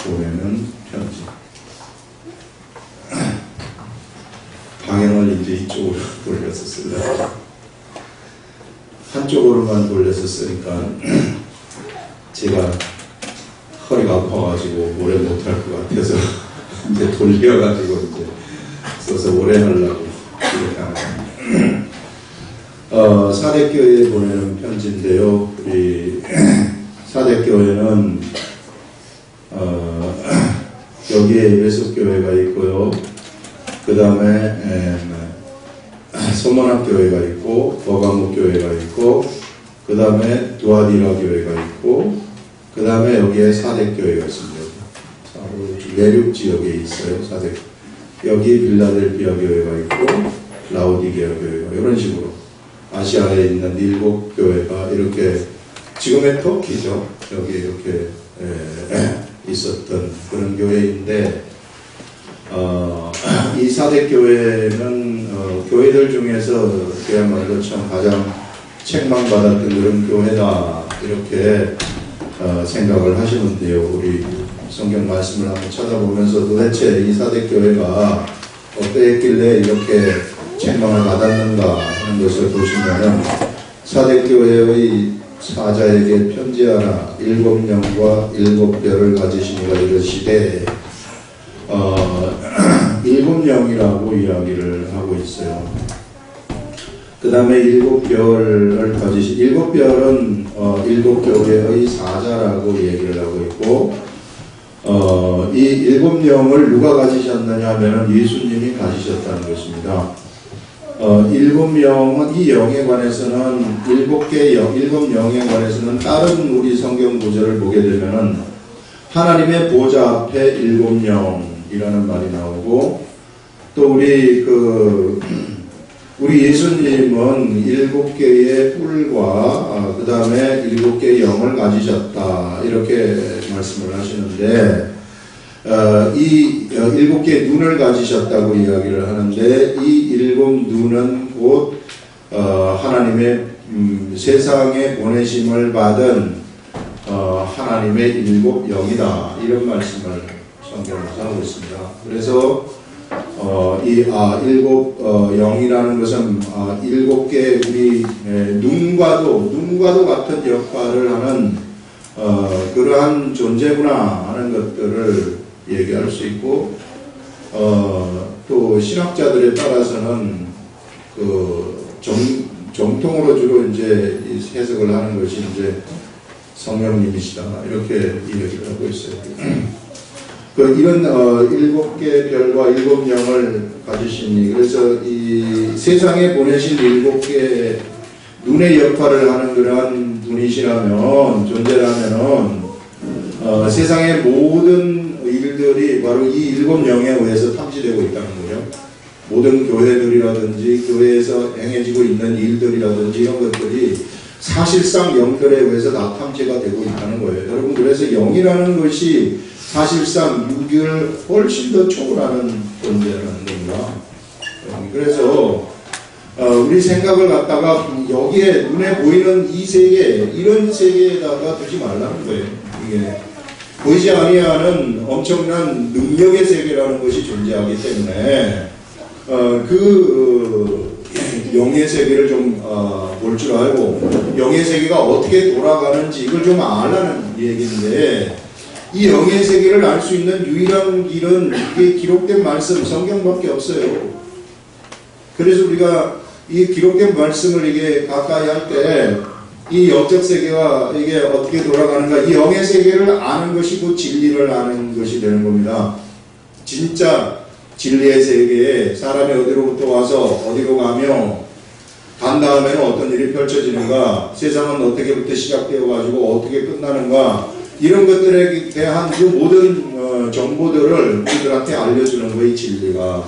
보내는 편지. 방향을 이제 이쪽으로 돌려서 쓰려고. 한쪽으로만 돌려서 쓰니까 제가 허리가 아파가지고 오래 못할 것 같아서 이제 돌려가지고 이제 써서 오래 하려고 이렇게 하는 사대교회에 보내는 편지인데요. 우리 사대교회는 여기에 예수교회가 있고요. 그 다음에 소만학교회가 있고 버가목교회가 있고 그 다음에 두아디라 교회가 있고 그 다음에 여기에 사대교회가 있습니다. 내륙 지역에 있어요. 사대. 여기 빌라델피아 교회가 있고 라오디게아 교회가 이런 식으로 아시아에 있는 7교회가 이렇게 지금의 터키죠. 여기 이렇게 있었던 그런 교회인데 이 사대교회는 교회들 중에서 그야말로 참 가장 책망받았던 그런 교회다 이렇게 생각을 하시면 돼요. 우리 성경 말씀을 한번 찾아보면서 도대체 이 사대교회가 어떠했길래 이렇게 책망을 받았는가 하는 것을 보시면 사대교회의 사자에게 편지하라 7영과 7별을 가지시니가 이르시되 7영이라고 이야기를 하고 있어요. 그 다음에 7별을 가지신 7별은 7교회의 사자라고 얘기를 하고 있고 이 7영을 누가 가지셨느냐 하면 예수님이 가지셨다는 것입니다. 7영은 이 영에 관해서는 7영에 관해서는 다른 우리 성경 구절을 보게 되면은 하나님의 보좌 앞에 7영이라는 말이 나오고 또 우리 예수님은 7개의 뿔과 그 다음에 7개의 영을 가지셨다 이렇게 말씀을 하시는데 이 7개의 눈을 가지셨다고 이야기를 하는데 이 7 눈은 곧 하나님의 세상에 보내심을 받은 하나님의 7 영이다 이런 말씀을 성경에서 하고 있습니다. 그래서 이 7 영이라는 것은 7개 우리 눈과도 같은 역할을 하는 그러한 존재구나 하는 것들을 얘기할 수 있고 또 신학자들에 따라서는 정통으로 주로 이제 해석을 하는 것이 이제 성령님이시다 이렇게 이야기를 하고 있어요. 이런 7개 별과 7영을 가지시니 그래서 이 세상에 보내신 7개 눈의 역할을 하는 그러한 분이시라면 존재라면은 세상의 모든 일들이 바로 이 7영에 의해서 탐지되고 있다는 거죠. 모든 교회들이라든지 교회에서 행해지고 있는 일들이라든지 이런 것들이 사실상 영들에 의해서 다 탐지가 되고 있다는 거예요. 여러분 그래서 영이라는 것이 사실상 육을 훨씬 더 초월하는 존재라는 겁니다. 그래서 우리 생각을 갖다가 여기에 눈에 보이는 이 세계 이런 세계에다가 두지 말라는 거예요. 이게 보이지 아니하는 엄청난 능력의 세계라는 것이 존재하기 때문에 영의 세계를 좀 볼 줄 알고 영의 세계가 어떻게 돌아가는지 이걸 좀 알라는 얘기인데 이 영의 세계를 알 수 있는 유일한 길은 이게 기록된 말씀 성경밖에 없어요. 그래서 우리가 이 기록된 말씀을 이게 가까이 할 때 이 영적 세계가 이게 어떻게 돌아가는가 이 영의 세계를 아는 것이 곧 진리를 아는 것이 되는 겁니다. 진짜 진리의 세계에 사람이 어디로부터 와서 어디로 가며 간 다음에는 어떤 일이 펼쳐지는가 세상은 어떻게부터 시작되어 가지고 어떻게 끝나는가 이런 것들에 대한 그 모든 정보들을 우리들한테 알려주는 거예요. 진리가.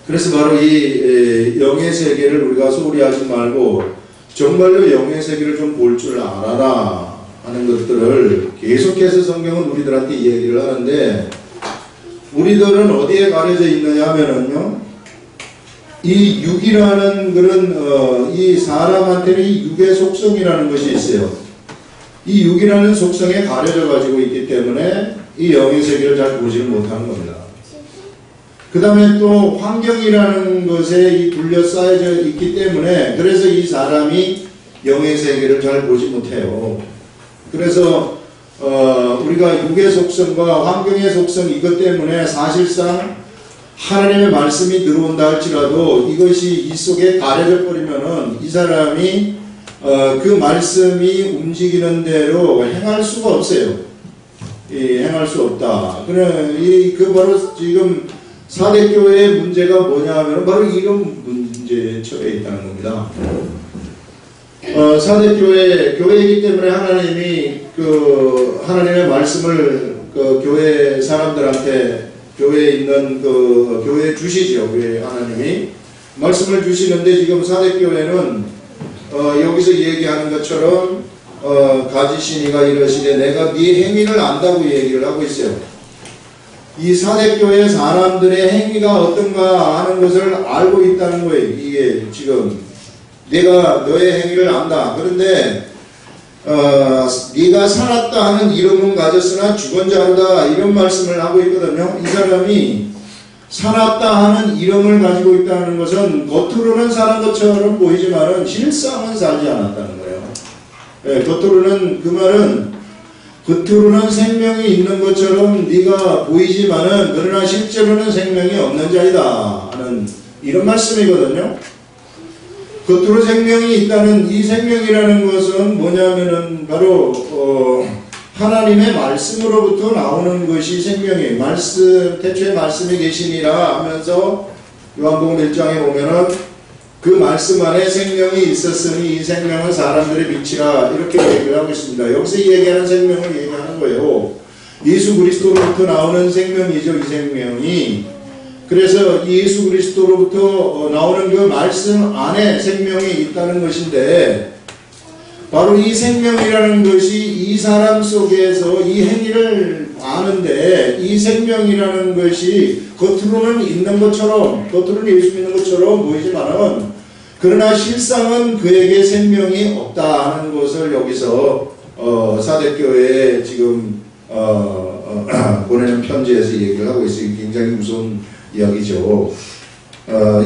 그래서 바로 이 영의 세계를 우리가 소홀히 하지 말고 정말로 영의 세계를 좀 볼 줄 알아라 하는 것들을 계속해서 성경은 우리들한테 얘기를 하는데 우리들은 어디에 가려져 있느냐 하면은요 이 육이라는 그런 이 사람한테는 이 육의 속성이라는 것이 있어요. 이 육이라는 속성에 가려져 가지고 있기 때문에 이 영의 세계를 잘 보지를 못하는 겁니다. 그 다음에 또 환경이라는 것에 이 둘러싸여져 있기 때문에 그래서 이 사람이 영의 세계를 잘 보지 못해요. 그래서 우리가 육의 속성과 환경의 속성 이것 때문에 사실상 하나님의 말씀이 들어온다 할지라도 이것이 이 속에 가려져 버리면은 이 사람이 그 말씀이 움직이는 대로 행할 수가 없어요. 행할 수 없다. 그 바로 지금 사대교회의 문제가 뭐냐 하면 바로 이런 문제에 처해 있다는 겁니다. 사대교회, 교회이기 때문에 하나님이 하나님의 말씀을 교회 사람들한테 교회에 있는 교회에 주시죠. 교회 하나님이 말씀을 주시는데 지금 사대교회는 여기서 얘기하는 것처럼 가지신이가 이러시되 내가 네 행위를 안다고 얘기를 하고 있어요. 이 사대교회 사람들의 행위가 어떤가 하는 것을 알고 있다는 거예요. 이게 지금 내가 너의 행위를 안다. 그런데 네가 살았다 하는 이름은 가졌으나 죽은 자로다 이런 말씀을 하고 있거든요. 이 사람이 살았다 하는 이름을 가지고 있다는 것은 겉으로는 사는 것처럼 보이지만은 실상은 살지 않았다는 거예요. 네, 겉으로는 그 말은 겉으로는 생명이 있는 것처럼 네가 보이지만은 그러나 실제로는 생명이 없는 자이다 하는 이런 말씀이거든요. 겉으로 생명이 있다는 이 생명이라는 것은 뭐냐면은 바로 하나님의 말씀으로부터 나오는 것이 생명이에요. 말씀, 태초에 말씀이 계시니라 하면서 요한복음 1장에 보면은 그 말씀 안에 생명이 있었으니 이 생명은 사람들의 빛이라 이렇게 얘기를 하고 있습니다. 여기서 얘기하는 생명을 얘기하는 거예요. 예수 그리스도로부터 나오는 생명이죠. 이 생명이. 그래서 예수 그리스도로부터 나오는 그 말씀 안에 생명이 있다는 것인데 바로 이 생명이라는 것이 이 사람 속에서 이 행위를 아는데 이 생명이라는 것이 겉으로는 있는 것처럼 겉으로는 예수 믿는 것처럼 보이지만은 그러나 실상은 그에게 생명이 없다 하는 것을 여기서 사대교회에 지금 보내는 편지에서 얘기를 하고 있어요. 굉장히 무서운 이야기죠.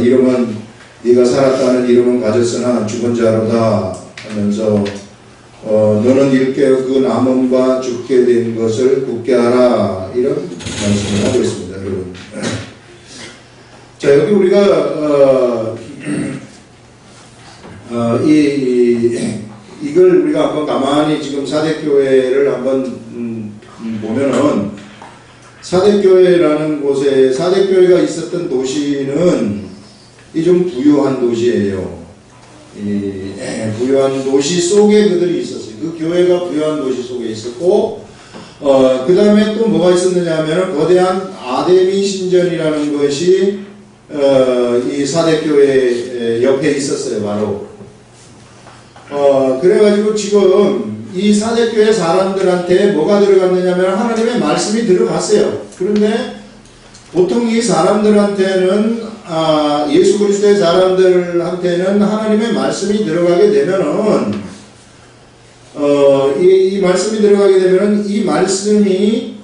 이름은 네가 살았다는 이름은 가졌으나 죽은 자로다 하면서 너는 이렇게 그 남음과 죽게 된 것을 굳게 하라 이런 말씀을 하고 있습니다. 여러분. 자, 여기 우리가 이걸 우리가 한번 가만히 지금 사대교회를 한번 보면은 사대교회라는 곳에 사대교회가 있었던 도시는 이 좀 부유한 도시예요. 부유한 도시 속에 그들이 있었어요. 그 교회가 부유한 도시 속에 있었고 그 다음에 또 뭐가 있었느냐 하면 거대한 아데미 신전이라는 것이 이 사대교회 옆에 있었어요. 바로 그래가지고 지금 이 사대교회 사람들한테 뭐가 들어갔느냐 하면 하나님의 말씀이 들어갔어요. 그런데 보통 이 사람들한테는 예수 그리스도의 사람들한테는 하나님의 말씀이 들어가게 되면은 이 말씀이 들어가게 되면은 이 말씀이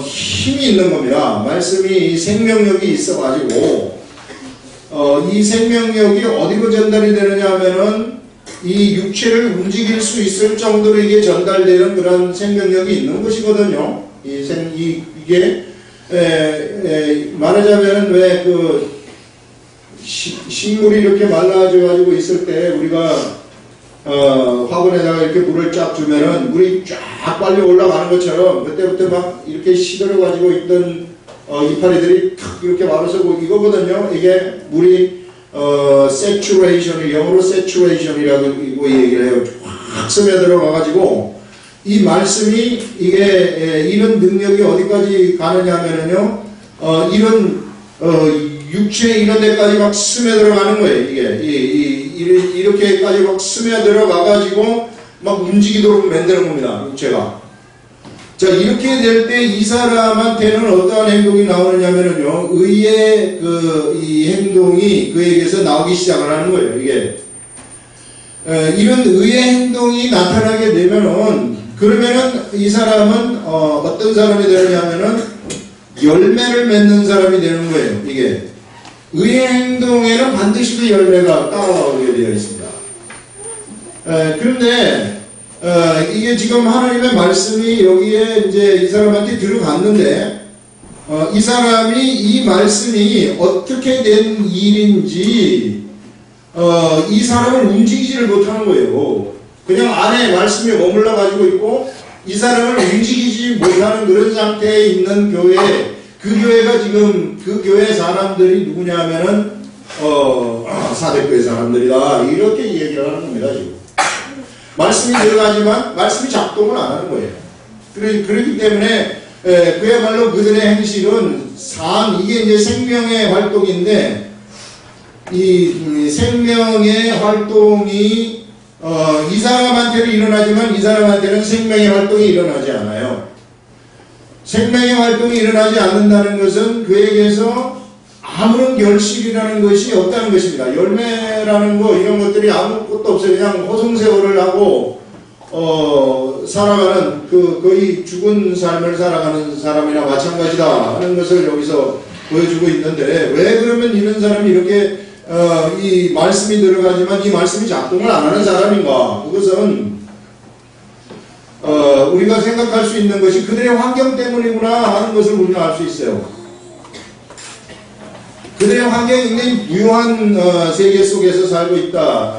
힘이 있는 겁니다. 말씀이 생명력이 있어가지고 이 생명력이 어디로 전달이 되느냐 하면은 이 육체를 움직일 수 있을 정도로 이게 전달되는 그런 생명력이 있는 것이거든요. 이게 말하자면 왜 식물이 이렇게 말라져 가지고 있을 때 우리가 화분에다가 이렇게 물을 쫙 주면은 물이 쫙 빨리 올라가는 것처럼 그때부터 막 이렇게 시들어 가지고 있던 이파리들이 탁 이렇게 말아서 이거거든요. 이게 물이 saturation, 영어로 saturation이라고 얘기를 해요. 확 스며들어 가지고 이 말씀이 이게 이런 능력이 어디까지 가느냐 하면은요 이런 육체 이런 데까지 막 스며들어 가는 거예요. 이게 이렇게까지 막 스며들어 가가지고 막 움직이도록 만드는 겁니다. 육체가. 자, 이렇게 될 때 이 사람한테는 어떠한 행동이 나오느냐면은요, 의의 이 행동이 그에게서 나오기 시작을 하는 거예요. 이게 이런 의의 행동이 나타나게 되면은 그러면은 이 사람은 어떤 사람이 되느냐면은 열매를 맺는 사람이 되는 거예요. 이게 의의 행동에는 반드시 그 열매가 따라오게 되어 있습니다. 그런데 이게 지금 하나님의 말씀이 여기에 이제 이 사람한테 들어갔는데 이 사람이 이 말씀이 어떻게 된 일인지 이 사람을 움직이지를 못하는 거예요. 그냥 안에 말씀이 머물러 가지고 있고 이 사람을 움직이지 못하는 그런 상태에 있는 교회, 그 교회가 지금 그 교회 사람들이 누구냐면은 사대교회 사람들이다 이렇게 얘기를 하는 겁니다. 지금 말씀이 들어가지만 말씀이 작동을 안 하는 거예요. 그렇기 때문에 그야말로 그들의 행실은 이게 이제 생명의 활동인데 이 생명의 활동이 이 사람한테는 일어나지만 이 사람한테는 생명의 활동이 일어나지 않아요. 생명의 활동이 일어나지 않는다는 것은 그에게서 아무런 결실이라는 것이 없다는 것입니다. 열매라는 거 이런 것들이 아무것도 없어요. 그냥 호송세월을 하고 살아가는 거의 죽은 삶을 살아가는 사람이나 마찬가지다 하는 것을 여기서 보여주고 있는데 왜 그러면 이런 사람이 이렇게 이 말씀이 들어가지만 이 말씀이 작동을 안 하는 사람인가? 그것은 우리가 생각할 수 있는 것이 그들의 환경 때문이구나 하는 것을 우리는 알 수 있어요. 그들의 환경이 굉장히 부유한 세계 속에서 살고 있다.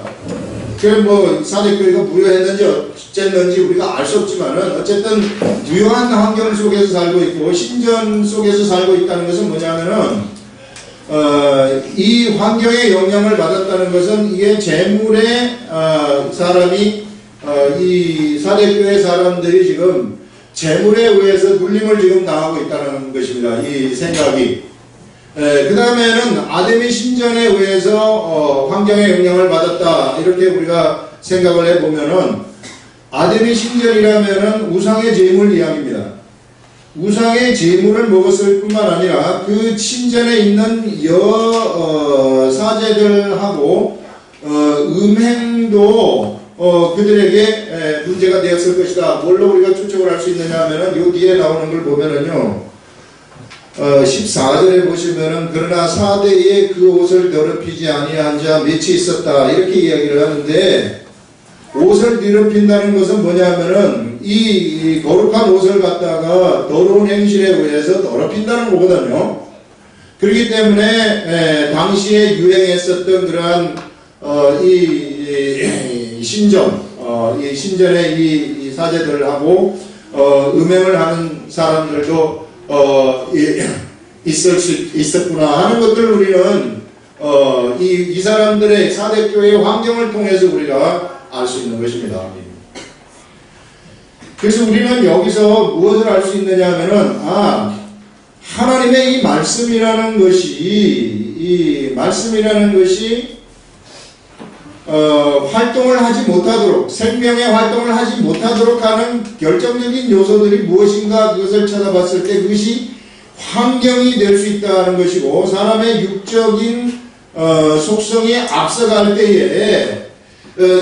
그래 사대교회가 부유했는지 어쨌는지 우리가 알 수 없지만은 어쨌든 부유한 환경 속에서 살고 있고 신전 속에서 살고 있다는 것은 뭐냐면은 이 환경의 영향을 받았다는 것은 이게 재물의 사람이 이 사대교회 사람들이 지금 재물에 의해서 눌림을 지금 당하고 있다는 것입니다. 이 생각이. 그 다음에는 아데미 신전에 의해서 환경의 영향을 받았다 이렇게 우리가 생각을 해보면은 아데미 신전이라면은 우상의 제물 이야기입니다. 우상의 제물을 먹었을 뿐만 아니라 그 신전에 있는 사제들하고 음행도 그들에게 문제가 되었을 것이다. 뭘로 우리가 추측을 할 수 있느냐 하면은 요 뒤에 나오는 걸 보면은요 14절에 보시면은 그러나 사대에 그 옷을 더럽히지 아니한 자 몇이 있었다 이렇게 이야기를 하는데 옷을 더럽힌다는 것은 뭐냐면은 이 거룩한 옷을 갖다가 더러운 행실에 의해서 더럽힌다는 거거든요. 그렇기 때문에 당시에 유행했었던 그러한 이 신전, 이 신전의 이 사제들하고 음행을 하는 사람들도 있었구나 하는 것들을 우리는 이 사람들의 사대교회의 환경을 통해서 우리가 알 수 있는 것입니다. 그래서 우리는 여기서 무엇을 알 수 있느냐 하면은 하나님의 이 말씀이라는 것이 활동을 하지 못하도록 생명의 활동을 하지 못하도록 하는 결정적인 요소들이 무엇인가 그것을 찾아봤을 때 그것이 환경이 될 수 있다는 것이고 사람의 육적인 속성이 앞서갈 때에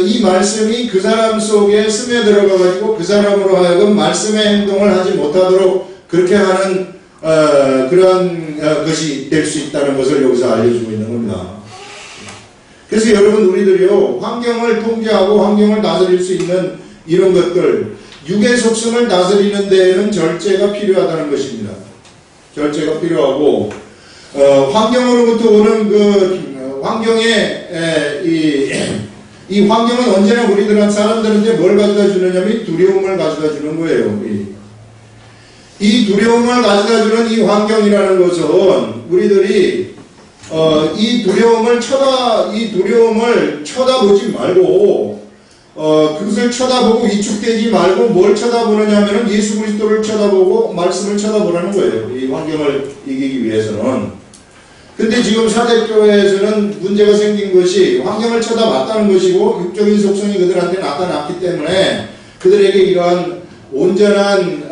이 말씀이 그 사람 속에 스며들어가 가지고 그 사람으로 하여금 말씀의 행동을 하지 못하도록 그렇게 하는 그런 것이 될 수 있다는 것을 여기서 알려주고 있는 겁니다. 그래서 여러분 우리들이요 환경을 통제하고 환경을 다스릴 수 있는 이런 것들 육의 속성을 다스리는 데에는 절제가 필요하다는 것입니다. 절제가 필요하고 환경으로부터 오는 그 환경의 이 환경은 언제나 우리들한 사람들한테 뭘 가져다 주느냐면 두려움을 가져다 주는 거예요. 이 두려움을 가져다 주는 이 환경이라는 것은 우리들이 이 두려움을 쳐다보지 말고 그것을 쳐다보고 위축되지 말고 뭘 쳐다보느냐면은 예수 그리스도를 쳐다보고 말씀을 쳐다보라는 거예요. 이 환경을 이기기 위해서는. 근데 지금 사대교회에서는 문제가 생긴 것이 환경을 쳐다봤다는 것이고 육적인 속성이 그들한테 나타났기 때문에 그들에게 이러한 온전한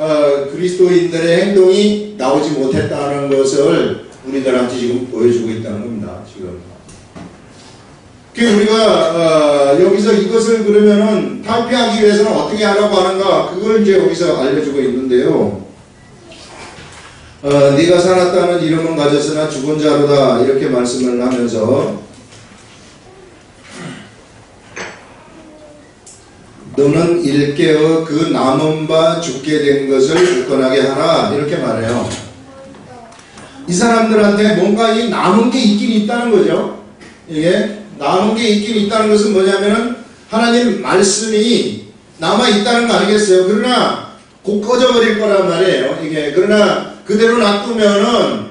그리스도인들의 행동이 나오지 못했다는 것을 우리들한테 지금 보여주고 있다는 겁니다. 지금. 우리가 여기서 이것을 그러면은 탈피하기 위해서는 어떻게 하라고 하는가, 그걸 이제 여기서 알려주고 있는데요. 네가 살았다는 이름은 가졌으나 죽은 자로다, 이렇게 말씀을 하면서 너는 일깨어 그 남은 바 죽게 된 것을 굳건하게 하라, 이렇게 말해요. 이 사람들한테 뭔가 이 남은 게 있긴 있다는 거죠. 이게 남은 게 있긴 있다는 것은 뭐냐면은 하나님 말씀이 남아 있다는 거 아니겠어요? 그러나 곧 꺼져버릴 거란 말이에요. 이게 그러나 그대로 놔두면은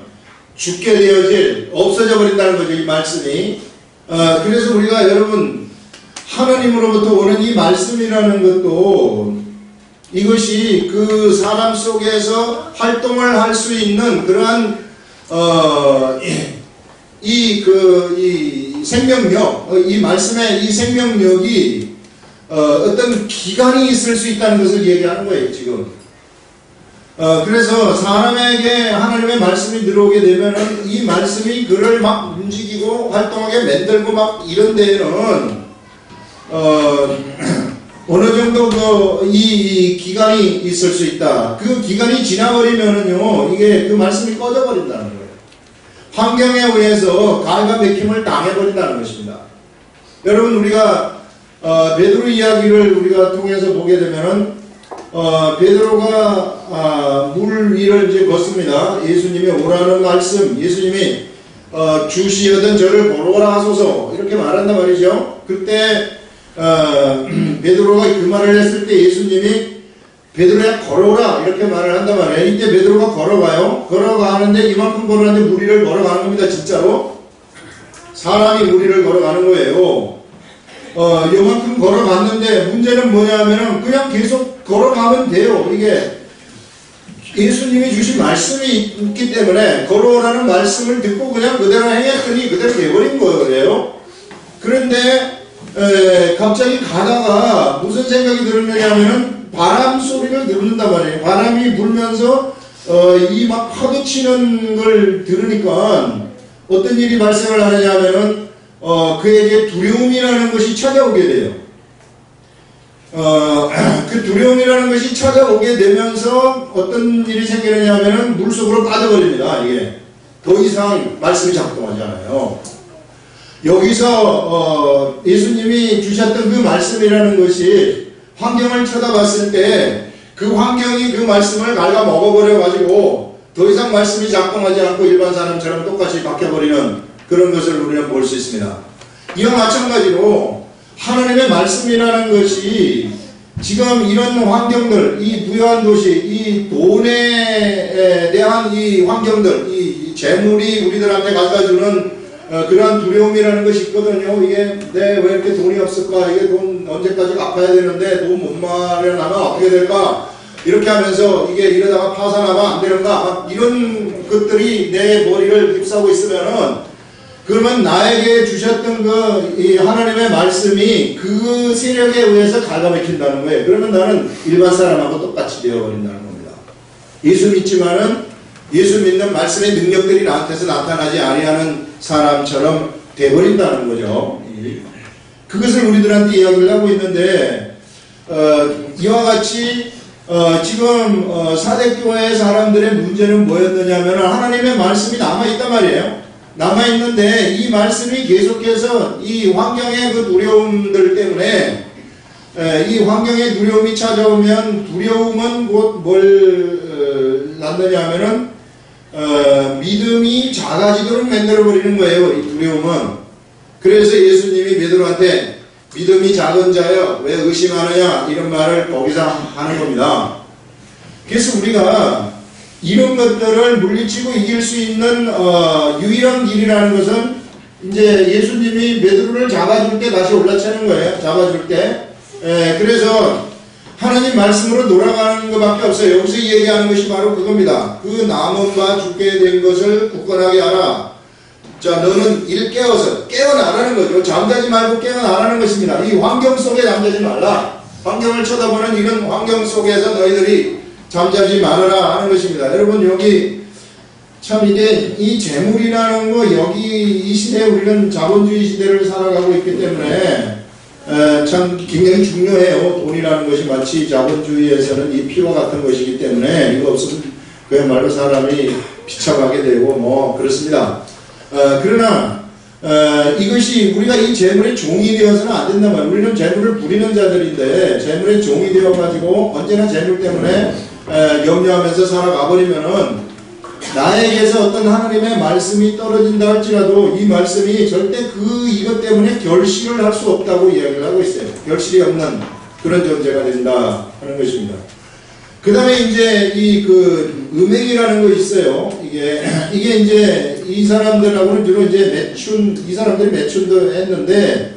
죽게 되어질, 없어져 버린다는 거죠, 이 말씀이. 그래서 우리가 여러분 하나님으로부터 오는 이 말씀이라는 것도 이것이 그 사람 속에서 활동을 할 수 있는 그러한 이 생명력, 이 말씀의 이 생명력이 어떤 기간이 있을 수 있다는 것을 얘기하는 거예요, 지금. 그래서 사람에게 하나님의 말씀이 들어오게 되면은 이 말씀이 그를 막 움직이고 활동하게 만들고 막 이런 데에는 어느 정도 이 기간이 있을 수 있다. 그 기간이 지나버리면은요, 이게 그 말씀이 꺼져버린다는 거예요. 환경에 의해서 갈가맥힘을 당해버린다는 것입니다. 여러분, 우리가 베드로 이야기를 우리가 통해서 보게 되면은 베드로가 물 위를 이제 걷습니다. 예수님이 오라는 말씀, 예수님이 주시어든 저를 보러 오라 하소서, 이렇게 말한단 말이죠. 그때 베드로가 그 말을 했을 때 예수님이 베드로야 걸어오라, 이렇게 말을 한단 말이에요. 이때 베드로가 걸어가요. 걸어가는데 이만큼 걸어가는데 무리를 걸어가는 겁니다. 진짜로 사람이 무리를 걸어가는 거예요. 요만큼 걸어갔는데 문제는 뭐냐면은 그냥 계속 걸어가면 돼요. 이게 예수님이 주신 말씀이 있기 때문에 걸어오라는 말씀을 듣고 그냥 그대로 행했더니 그대로 돼버린 거예요. 그런데 갑자기 가다가 무슨 생각이 들었냐면은 바람 소리를 듣는단 말이에요. 바람이 불면서 이 막 파도 치는 걸 들으니까 어떤 일이 발생을 하느냐면은 그에게 두려움이라는 것이 찾아오게 돼요. 그 두려움이라는 것이 찾아오게 되면서 어떤 일이 생기느냐면은 물속으로 빠져버립니다. 이게 더 이상 말씀이 작동하지 않아요. 여기서 예수님이 주셨던 그 말씀이라는 것이 환경을 쳐다봤을 때 그 환경이 그 말씀을 갉아 먹어버려 가지고 더 이상 말씀이 작동하지 않고 일반 사람처럼 똑같이 바뀌어버리는 그런 것을 우리는 볼 수 있습니다. 이와 마찬가지로 하나님의 말씀이라는 것이 지금 이런 환경들, 이 부유한 도시, 이 돈에 대한 이 환경들, 이 재물이 우리들한테 갖다주는 그러한 두려움이라는 것이 있거든요. 이게 왜 이렇게 돈이 없을까? 이게 돈 언제까지 갚아야 되는데 돈 못 마련하면 어떻게 될까? 이렇게 하면서 이게 이러다가 파산하면 안 되는가? 이런 것들이 내 머리를 휩싸고 있으면은 그러면 나에게 주셨던 이 하나님의 말씀이 그 세력에 의해서 갉아먹힌다는 거예요. 그러면 나는 일반 사람하고 똑같이 되어버린다는 겁니다. 예수 믿지만은 예수 믿는 말씀의 능력들이 나한테서 나타나지 아니하는 사람처럼 돼버린다는 거죠. 그것을 우리들한테 이야기를 하고 있는데 이와 같이 지금 사대교회 사람들의 문제는 뭐였느냐면 하나님의 말씀이 남아있단 말이에요. 남아있는데 이 말씀이 계속해서 이 환경의 그 두려움들 때문에 이 환경의 두려움이 찾아오면 두려움은 곧 뭘 낳느냐면은 믿음이 작아지도록 만들어버리는 거예요. 이 두려움은. 그래서 예수님이 베드로한테 믿음이 작은 자여 왜 의심하느냐 이런 말을 거기서 하는 겁니다. 그래서 우리가 이런 것들을 물리치고 이길 수 있는 유일한 길이라는 것은 이제 예수님이 베드로를 잡아줄 때 다시 올라차는 거예요. 잡아줄 때. 그래서 하나님 말씀으로 돌아가는 것밖에 없어요. 여기서 얘기하는 것이 바로 그겁니다. 그 남은 바 죽게 된 것을 굳건하게 하라. 자, 너는 일깨어서 깨어나라는 거죠. 잠자지 말고 깨어나라는 것입니다. 이 환경 속에 잠자지 말라. 환경을 쳐다보는 이런 환경 속에서 너희들이 잠자지 말아라 하는 것입니다. 여러분 여기 참 이게 이 재물이라는 거 여기 이 시대에 우리는 자본주의 시대를 살아가고 있기 때문에 참 굉장히 중요해요. 돈이라는 것이 마치 자본주의에서는 이 피와 같은 것이기 때문에 이거 없으면 그야말로 사람이 비참하게 되고 뭐 그렇습니다. 그러나 이것이 우리가 이 재물의 종이 되어서는 안 된단 말이에요. 우리는 재물을 부리는 자들인데 재물의 종이 되어가지고 언제나 재물 때문에 염려하면서 살아가 버리면은 나에게서 어떤 하나님의 말씀이 떨어진다 할지라도 이 말씀이 절대 이것 때문에 결실을 할 수 없다고 이야기를 하고 있어요. 결실이 없는 그런 존재가 된다 하는 것입니다. 그 다음에 이제 음행이라는 거 있어요. 이게 이제 이 사람들하고는 주로 이제 이 사람들이 매춘도 했는데,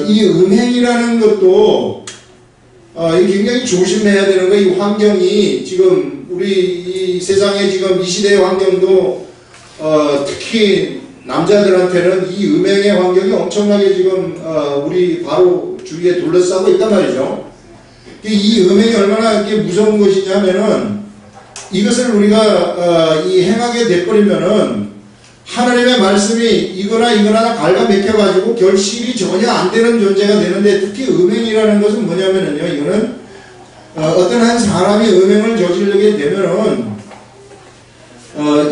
이 음행이라는 것도, 이 굉장히 조심해야 되는 거예요. 이 환경이 지금 우리 이 세상에 지금 이 시대의 환경도, 특히 남자들한테는 이 음행의 환경이 엄청나게 지금, 우리 바로 주위에 둘러싸고 있단 말이죠. 이 음행이 얼마나 이렇게 무서운 것이냐면은 이것을 우리가 이 행하게 돼버리면은 하나님의 말씀이 이거나 갉아먹혀가지고 결실이 전혀 안 되는 존재가 되는데, 특히 음행이라는 것은 뭐냐면은요, 이거는 어떤 한 사람이 음행을 저지르게 되면은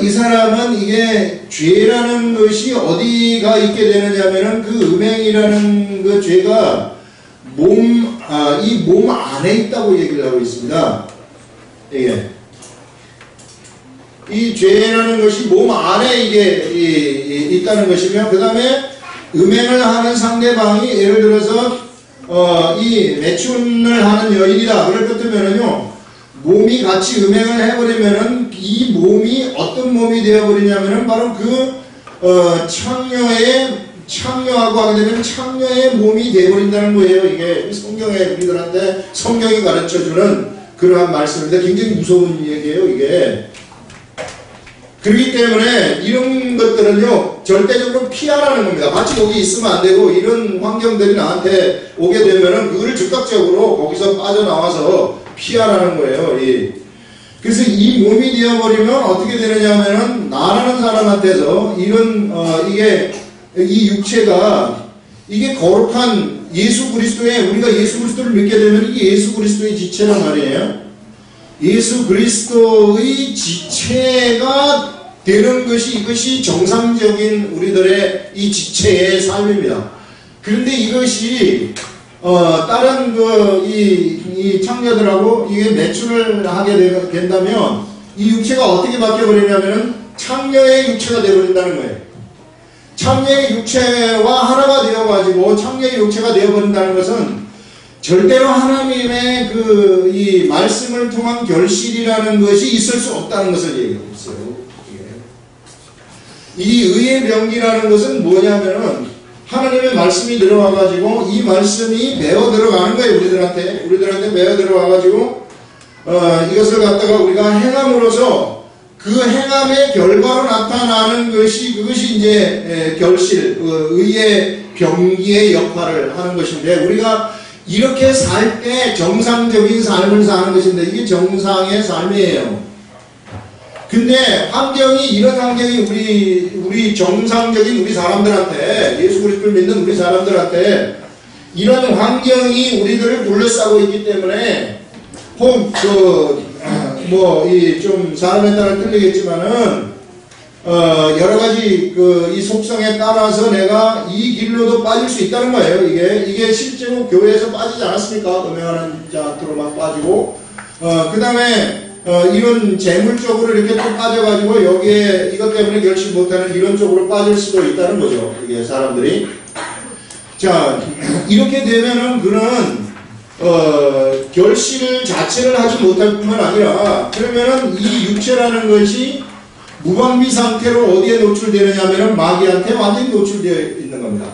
이 사람은 이게 죄라는 것이 어디가 있게 되느냐면은 그 음행이라는 그 죄가 이 몸 안에 있다고 얘기를 하고 있습니다. 이 죄라는 것이 몸 안에 이게 있다는 것이며, 그 다음에 음행을 하는 상대방이 예를 들어서 이 매춘을 하는 여인이다. 그럴 것 같으면은요, 몸이 같이 음행을 해버리면은 이 몸이 어떤 몸이 되어버리냐면은 바로 창녀하고 하게 되면 창녀의 몸이 되어버린다는 거예요. 이게 성경에 우리들한테 성경이 가르쳐주는 그러한 말씀인데 굉장히 무서운 얘기예요, 이게. 그렇기 때문에 이런 것들은요, 절대적으로 피하라는 겁니다. 같이 거기 있으면 안 되고, 이런 환경들이 나한테 오게 되면은 그거를 즉각적으로 거기서 빠져나와서 피하라는 거예요. 그래서 이 몸이 되어버리면 어떻게 되느냐 하면은, 나라는 사람한테서 이 육체가 이게 거룩한 예수 그리스도의, 우리가 예수 그리스도를 믿게 되면 이게 예수 그리스도의 지체란 말이에요. 예수 그리스도의 지체가 되는 것이, 이것이 정상적인 우리들의 이 지체의 삶입니다. 그런데 이것이 다른 이 창녀들하고 이게 매춘을 하게 된다면 이 육체가 어떻게 바뀌어버리냐면은 창녀의 육체가 되어버린다는 거예요. 창녀의 육체와 하나가 되어가지고 창녀의 육체가 되어버린다는 것은 절대로 하나님의 이 말씀을 통한 결실이라는 것이 있을 수 없다는 것을 얘기하고 있어요. 이 의의 명기라는 것은 뭐냐면은 하나님의 말씀이 들어와가지고 이 말씀이 배어 들어가는 거예요. 우리들한테 배어 들어와가지고 이것을 갖다가 우리가 행함으로써 그 행함의 결과로 나타나는 것이, 그것이 이제 결실, 의의 병기의 역할을 하는 것인데, 우리가 이렇게 살 때 정상적인 삶을 사는 것인데, 이게 정상의 삶이에요. 근데 이런 환경이 우리 정상적인 우리 사람들한테, 예수 그리스도를 믿는 우리 사람들한테 이런 환경이 우리들을 둘러싸고 있기 때문에, 좀 사람에 따라 틀리겠지만은, 여러 가지 이 속성에 따라서 내가 이 길로도 빠질 수 있다는 거예요. 이게 실제로 교회에서 빠지지 않았습니까? 음행하는 자한테로만 빠지고, 그 다음에 이런 재물 쪽으로 이렇게 또 빠져가지고 여기에 이것 때문에 결실 못하는 이런 쪽으로 빠질 수도 있다는 거죠. 이게 사람들이. 자, 이렇게 되면은 그는 결실 자체를 하지 못할 뿐만 아니라, 그러면은 이 육체라는 것이 무방비 상태로 어디에 노출되느냐면은 마귀한테 완전히 노출되어 있는 겁니다.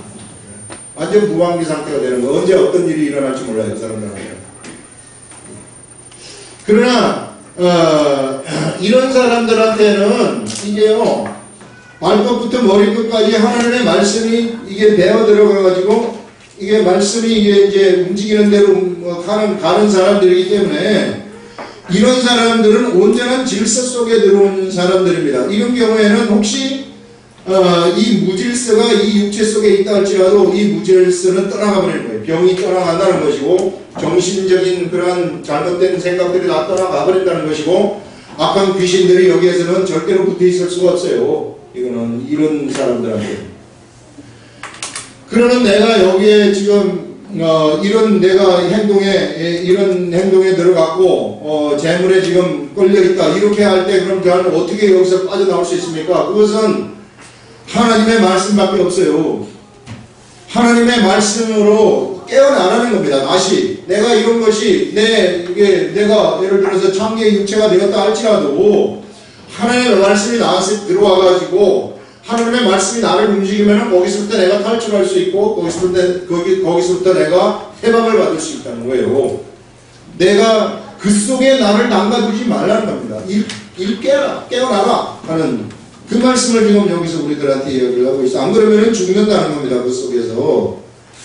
완전 무방비 상태가 되는 거. 언제 어떤 일이 일어날지 몰라요, 그 사람들한테. 그러나 이런 사람들한테는 이게요, 발끝부터 머리끝까지 하나님의 말씀이 이게 배어 들어가가지고, 이게 말씀이 이게 이제 움직이는 대로 가는 사람들이기 때문에 이런 사람들은 온전한 질서 속에 들어온 사람들입니다. 이런 경우에는 혹시 이 무질서가 이 육체 속에 있다 할지라도 이 무질서는 떠나가 버리는 거예요. 병이 떠나간다는 것이고 정신적인 그러한 잘못된 생각들이 다 떠나가 버린다는 것이고 악한 귀신들이 여기에서는 절대로 붙어 있을 수가 없어요. 이거는 이런 사람들한테. 그러는 내가 여기에 지금 이런 내가 이런 행동에 들어갔고 재물에 지금 걸려있다 이렇게 할 때 그럼 저는 어떻게 여기서 빠져나올 수 있습니까? 그것은 하나님의 말씀밖에 없어요. 하나님의 말씀으로 깨어나라는 겁니다. 다시 내가 이런 것이 내가 예를 들어서 창기의 육체가 되었다 할지라도 하나님의 말씀이 나한테 들어와가지고 하나님의 말씀이 나를 움직이면 거기서부터 내가 탈출할 수 있고 거기서부터 내가 해방을 받을 수 있다는 거예요. 내가 그 속에 나를 담가두지 말라는 겁니다. 깨어나라 하는 그 말씀을 지금 여기서 우리들한테 이야기를 하고 있어. 안 그러면 죽는다는 겁니다. 그 속에서.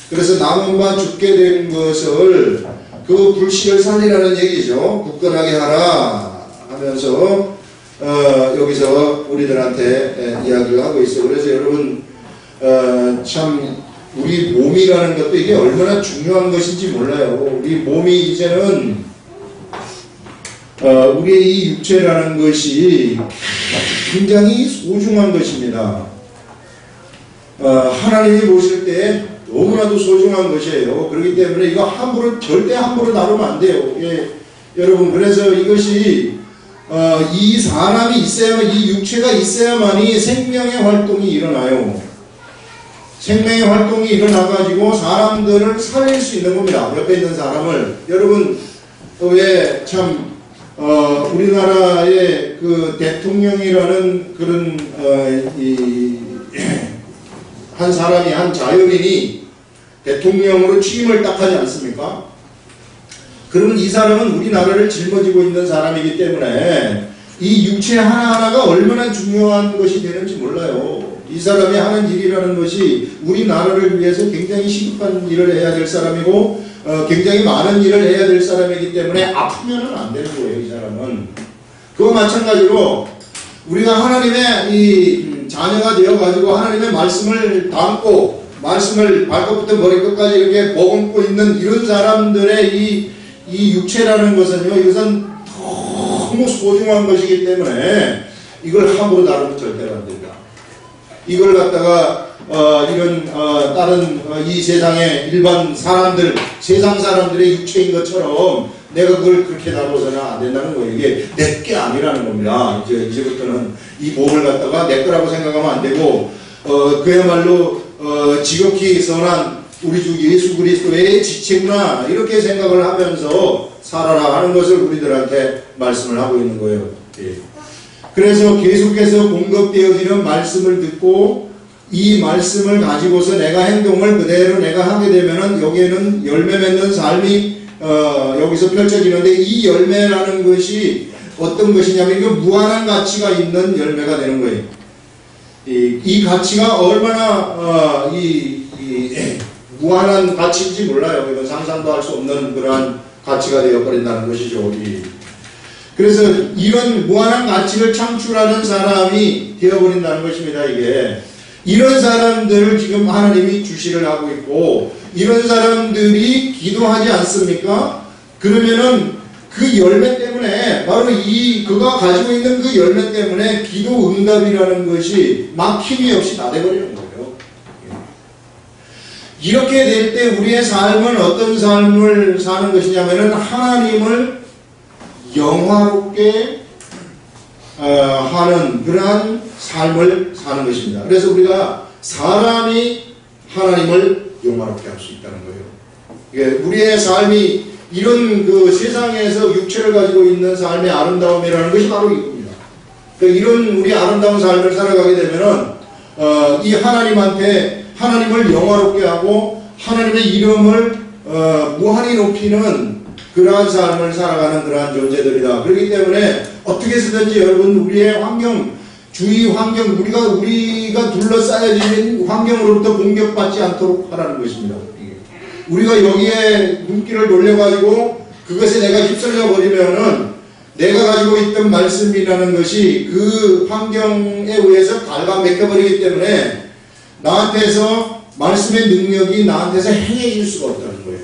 그래서 남은바 죽게 된 것을 그 불씨를 살리라는 얘기죠. 굳건하게 하라 하면서 여기서 우리들한테 이야기를 하고 있어요. 그래서 여러분 참 우리 몸이라는 것도 이게 얼마나 중요한 것인지 몰라요. 우리 몸이 이제는 우리의 이 육체라는 것이 굉장히 소중한 것입니다. 하나님이 보실 때 너무나도 소중한 것이에요. 그렇기 때문에 이거 절대 함부로 다루면 안 돼요. 예, 여러분 그래서 이것이 이 사람이 있어야만, 이 육체가 있어야만이 생명의 활동이 일어나요. 생명의 활동이 일어나가지고 사람들을 살릴 수 있는 겁니다. 옆에 있는 사람을. 여러분, 왜 참, 우리나라의 그 대통령이라는 그런, 한 사람이, 한 자연인이 대통령으로 취임을 딱 하지 않습니까? 그러면 이 사람은 우리나라를 짊어지고 있는 사람이기 때문에 이 육체 하나하나가 얼마나 중요한 것이 되는지 몰라요. 이 사람이 하는 일이라는 것이 우리나라를 위해서 굉장히 시급한 일을 해야 될 사람이고 굉장히 많은 일을 해야 될 사람이기 때문에 아프면은 안 되는 거예요. 이 사람은. 그와 마찬가지로 우리가 하나님의 이 자녀가 되어가지고 하나님의 말씀을 담고 말씀을 발끝부터 머리끝까지 이렇게 머금고 있는 이런 사람들의 이 육체라는 것은요, 이것은 너무 소중한 것이기 때문에 이걸 함부로 다루면 절대로 안 됩니다. 이걸 갖다가 다른 이 세상의 일반 사람들, 세상 사람들의 육체인 것처럼 내가 그걸 그렇게 다루어서는 안 된다는 거예요. 이게 내 게 아니라는 겁니다. 이제부터는 이 몸을 갖다가 내 거라고 생각하면 안 되고 그야말로 지극히 선한 우리 주 예수 그리스도의 지체구나 이렇게 생각을 하면서 살아라 하는 것을 우리들한테 말씀을 하고 있는 거예요. 예. 그래서 계속해서 공급되어지는 말씀을 듣고 이 말씀을 가지고서 내가 행동을 그대로 내가 하게 되면은 여기에는 열매 맺는 삶이 여기서 펼쳐지는데 이 열매라는 것이 어떤 것이냐면 이거 무한한 가치가 있는 열매가 되는 거예요. 이 가치가 얼마나 무한한 가치인지 몰라요. 이건 상상도 할 수 없는 그러한 가치가 되어버린다는 것이죠. 그래서 이런 무한한 가치를 창출하는 사람이 되어버린다는 것입니다. 이게 이런 사람들을 지금 하나님이 주시를 하고 있고 이런 사람들이 기도하지 않습니까? 그러면은 그 열매 때문에 바로 그가 가지고 있는 그 열매 때문에 기도 응답이라는 것이 막힘이 없이 다 돼버리는 거예요. 이렇게 될 때 우리의 삶은 어떤 삶을 사는 것이냐면은 하나님을 영화롭게 하는 그러한 삶을 사는 것입니다. 그래서 우리가 사람이 하나님을 영화롭게 할 수 있다는 거예요. 우리의 삶이 이런 그 세상에서 육체를 가지고 있는 삶의 아름다움이라는 것이 바로 이겁니다. 이런 우리 아름다운 삶을 살아가게 되면은 이 하나님한테 하나님을 영화롭게 하고 하나님의 이름을 무한히 높이는 그러한 삶을 살아가는 그러한 존재들이다. 그렇기 때문에 어떻게 해서든지 여러분 우리의 환경, 주위 환경, 우리가 둘러싸여진 환경으로부터 공격받지 않도록 하라는 것입니다. 우리가 여기에 눈길을 돌려가지고 그것에 내가 휩쓸려 버리면은 내가 가지고 있던 말씀이라는 것이 그 환경에 의해서 갉아먹혀버리기 때문에 나한테서 말씀의 능력이 나한테서 행해질 수가 없다는 거예요.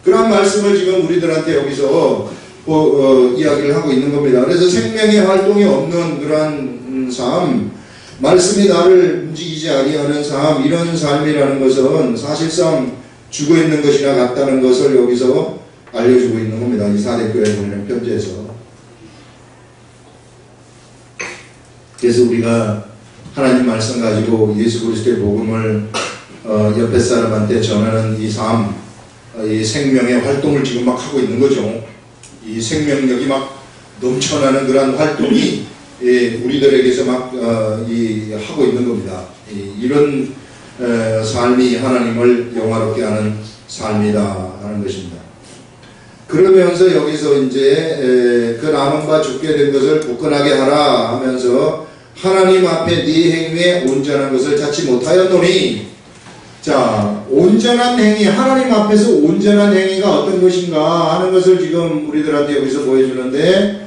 그런 말씀을 지금 우리들한테 여기서 이야기를 하고 있는 겁니다. 그래서 생명의 활동이 없는 그러한 삶, 말씀이 나를 움직이지 아니하는 삶, 이런 삶이라는 것은 사실상 죽어 있는 것이나 같다는 것을 여기서 알려주고 있는 겁니다. 이 사대교회에 보내는 편지에서. 그래서 우리가 하나님 말씀 가지고 예수 그리스도의 복음을 옆에 사람한테 전하는 이 삶, 이 생명의 활동을 지금 막 하고 있는 거죠. 이 생명력이 막 넘쳐나는 그런 활동이 우리들에게서 막 하고 있는 겁니다. 이런 삶이 하나님을 영화롭게 하는 삶이다 하는 것입니다. 그러면서 여기서 이제 그 남은 바 죽게 된 것을 굳건하게 하라 하면서 하나님 앞에 네 행위에 온전한 것을 찾지 못하였노니, 자, 온전한 행위, 하나님 앞에서 온전한 행위가 어떤 것인가 하는 것을 지금 우리들한테 여기서 보여주는데,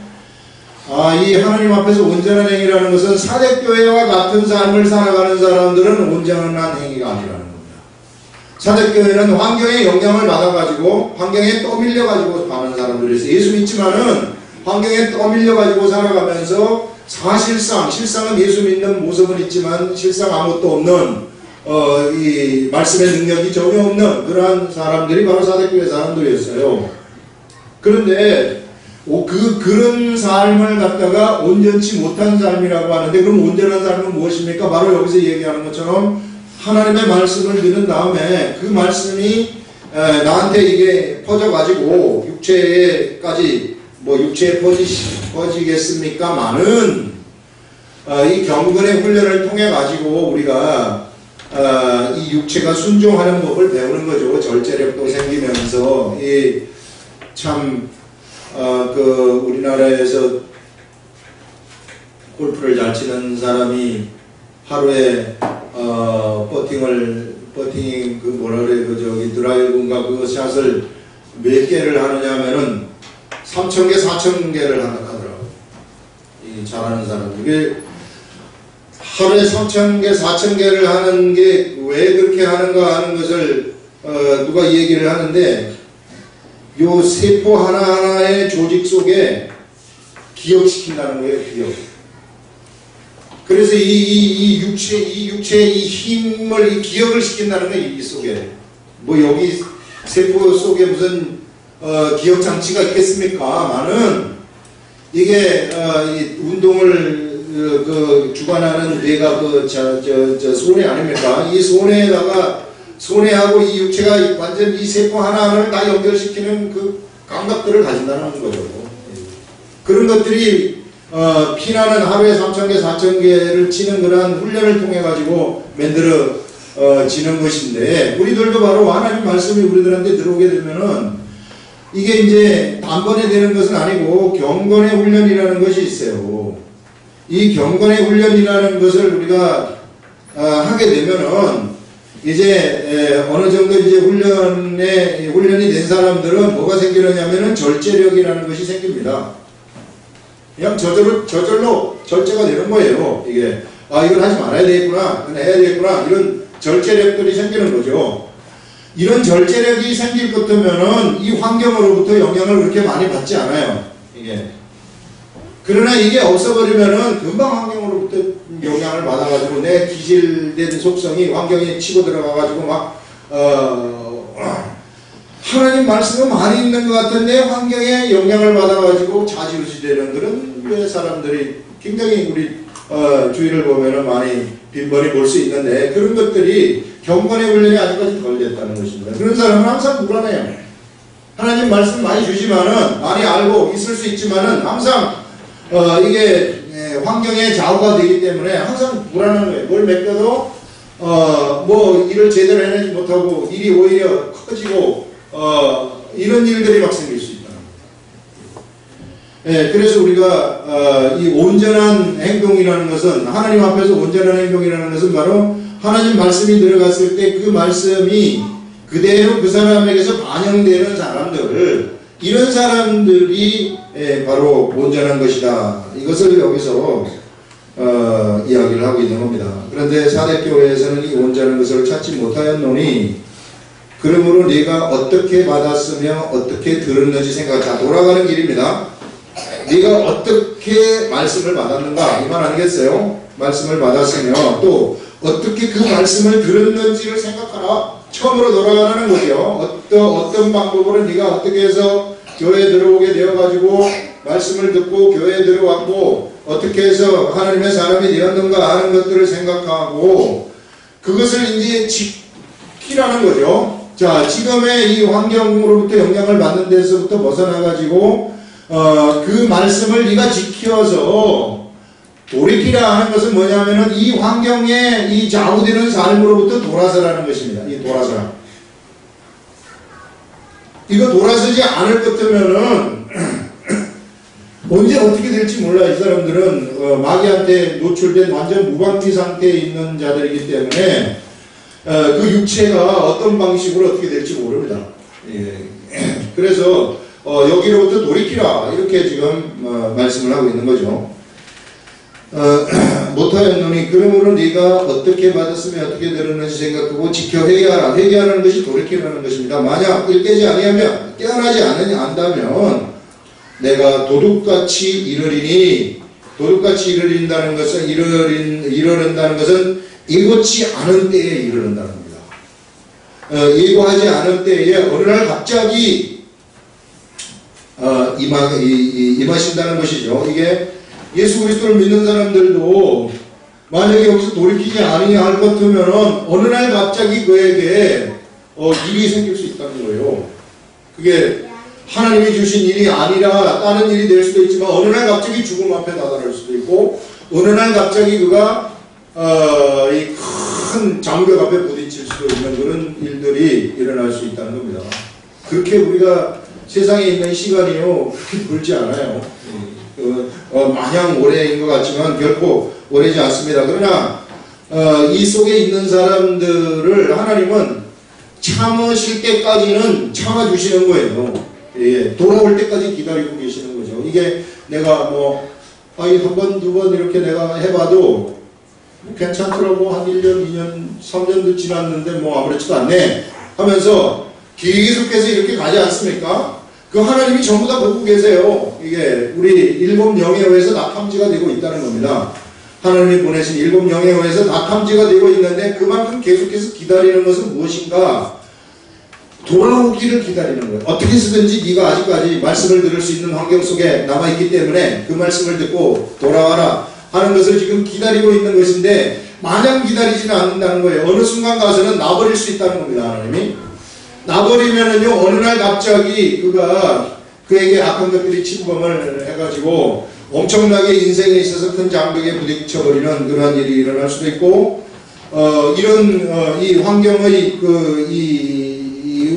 이 하나님 앞에서 온전한 행위라는 것은 사대교회와 같은 삶을 살아가는 사람들은 온전한 행위가 아니라는 겁니다. 사대교회는 환경의 영향을 받아가지고 환경에 떠밀려가지고 사는 사람들이 있어요. 예수 믿지만은 환경에 떠밀려가지고 살아가면서 실상은 예수 믿는 모습은 있지만 실상 아무것도 없는 이 말씀의 능력이 전혀 없는 그러한 사람들이 바로 사대교회 사람들이었어요. 그런데 그런 삶을 갖다가 온전치 못한 삶이라고 하는데, 그럼 온전한 삶은 무엇입니까? 바로 여기서 얘기하는 것처럼 하나님의 말씀을 들은 다음에 그 말씀이 나한테 이게 퍼져가지고 육체에까지 육체에 퍼지겠습니까마는 이 경건의 훈련을 통해 가지고 우리가 이 육체가 순종하는 법을 배우는 거죠. 절제력도 생기면서 우리나라에서 골프를 잘 치는 사람이 하루에 드라이브인가 그 샷을 몇 개를 하느냐 하면은 3,000개, 4,000개를 한다 하더라고요. 잘하는 사람들. 하루에 3,000개, 4,000개를 하는 게 왜 그렇게 하는가 하는 것을 누가 얘기를 하는데, 요 세포 하나하나의 조직 속에 기억시킨다는 거예요, 기억. 그래서 이 육체의 이 힘을, 이 기억을 시킨다는 거예요, 이 속에. 여기 세포 속에 무슨, 기억 장치가 있겠습니까?마는, 이게, 운동을, 주관하는 뇌가 손해 아닙니까? 이 손해하고 이 육체가 완전 이 세포 하나하나를 다 연결시키는 그 감각들을 가진다는 거죠. 그런 것들이 피나는 하루에 3,000개, 4,000개를 치는 그러한 훈련을 통해 가지고 만들어지는 것인데, 우리들도 바로 하나님 말씀이 우리들한테 들어오게 되면은 이게 이제 단번에 되는 것은 아니고 경건의 훈련이라는 것이 있어요. 이 경건의 훈련이라는 것을 우리가 하게 되면은 이제 어느 정도 이제 훈련이 된 사람들은 뭐가 생기느냐면은 절제력이라는 것이 생깁니다. 그냥 저절로 절제가 되는 거예요. 이게 이걸 하지 말아야 되겠구나, 이건 해야 되겠구나, 이런 절제력들이 생기는 거죠. 이런 절제력이 생길 것 같으면은 이 환경으로부터 영향을 그렇게 많이 받지 않아요. 이게. 그러나 이게 없어버리면은 금방 환경으로부터 영향을 받아가지고 내 기질된 속성이 환경에 치고 들어가가지고 하나님 말씀은 많이 있는 것 같은데 환경에 영향을 받아가지고 좌지우지 되는 그런 사람들이 굉장히 우리 주위를 보면은 많이 빈번히 볼 수 있는데, 그런 것들이 경건의 훈련이 아직까지 덜 됐다는 것입니다. 그런 사람은 항상 불안해요. 하나님 말씀 많이 주지만은, 많이 알고 있을 수 있지만은 항상 이게 환경에 좌우가 되기 때문에 항상 불안한 거예요. 뭘 맡겨도 일을 제대로 해내지 못하고 일이 오히려 커지고 이런 일들이 막 생길 수 있다는 거예요. 그래서 우리가 이 온전한 행동이라는 것은, 하나님 앞에서 온전한 행동이라는 것은 바로 하나님 말씀이 들어갔을 때 그 말씀이 그대로 그 사람에게서 반영되는 사람들, 이런 사람들이 바로 온전한 것이다. 이것을 여기서 이야기를 하고 있는 겁니다. 그런데 사대교회에서는 이 온전한 것을 찾지 못하였노니 그러므로 네가 어떻게 받았으며 어떻게 들었는지 생각하자. 돌아가는 길입니다. 네가 어떻게 말씀을 받았는가 이 말 아니겠어요? 말씀을 받았으며 또 어떻게 그 말씀을 들었는지를 생각하라. 처음으로 돌아가는 거죠. 어떤 방법으로 네가 어떻게 해서 교회에 들어오게 되어가지고 말씀을 듣고 교회에 들어왔고 어떻게 해서 하나님의 사람이 되었는가 하는 것들을 생각하고 그것을 이제 지키라는 거죠. 자, 지금의 이 환경으로부터 영향을 받는 데서부터 벗어나가지고 그 말씀을 네가 지켜서 돌이키라 하는 것은 뭐냐면은 이 환경에 이 좌우되는 삶으로부터 돌아서라는 것입니다. 이 돌아서라. 이거 돌아서지 않을 것 같으면은 언제 어떻게 될지 몰라. 이 사람들은 마귀한테 노출된 완전 무방비 상태에 있는 자들이기 때문에 그 육체가 어떤 방식으로 어떻게 될지 모릅니다. 예. 그래서 여기로부터 돌이키라 이렇게 지금 말씀을 하고 있는 거죠. 못하였노니 그러므로 네가 어떻게 받았으며 어떻게 들었는지 생각하고 지켜 회개하라. 회개하라는 것이 돌이키라는 것입니다. 만약 일깨지 아니하면 깨어나지 않다면 내가 도둑같이 이르리니 도둑같이 이르린다는 것은 이르른다는 것은 예고치 않은 때에 이르른다는 겁니다. 예고하지 않은 때에 어느 날 갑자기 임하신다는 것이죠. 이게 예수 그리스도를 믿는 사람들도 만약에 여기서 돌이키지 않으냐 할 것 같으면 어느 날 갑자기 그에게 일이 생길 수 있다는 거예요. 그게 하나님이 주신 일이 아니라 다른 일이 될 수도 있지만 어느 날 갑자기 죽음 앞에 다다를 수도 있고 어느 날 갑자기 그가 이 큰 장벽 앞에 부딪힐 수도 있는 그런 일들이 일어날 수 있다는 겁니다. 그렇게 우리가 세상에 있는 시간이요 그렇게 멀지 않아요. 마냥 오래인 것 같지만 결코 오래지 않습니다. 그러나 이 속에 있는 사람들을 하나님은 참으실 때까지는 참아주시는 거예요. 예, 돌아올 때까지 기다리고 계시는 거죠. 이게 내가 한 번, 두 번 이렇게 내가 해봐도 괜찮더라고. 한 1년, 2년, 3년도 지났는데 아무렇지도 않네 하면서 계속해서 이렇게 가지 않습니까? 그 하나님이 전부 다 보고 계세요. 이게 우리 일곱 영에 의해서 다 탐지가 되고 있다는 겁니다. 하나님이 보내신 일곱 영에 의해서 다 탐지가 되고 있는데 그만큼 계속해서 기다리는 것은 무엇인가? 돌아오기를 기다리는 거예요. 어떻게 해서든지 네가 아직까지 말씀을 들을 수 있는 환경 속에 남아있기 때문에 그 말씀을 듣고 돌아와라 하는 것을 지금 기다리고 있는 것인데 마냥 기다리지는 않는다는 거예요. 어느 순간 가서는 놔버릴 수 있다는 겁니다. 하나님이 놔버리면은요 어느 날 갑자기 그에게 악한 것들이 침범을 해가지고 엄청나게 인생에 있어서 큰 장벽에 부딪혀버리는 그러한 일이 일어날 수도 있고 이런 이 환경의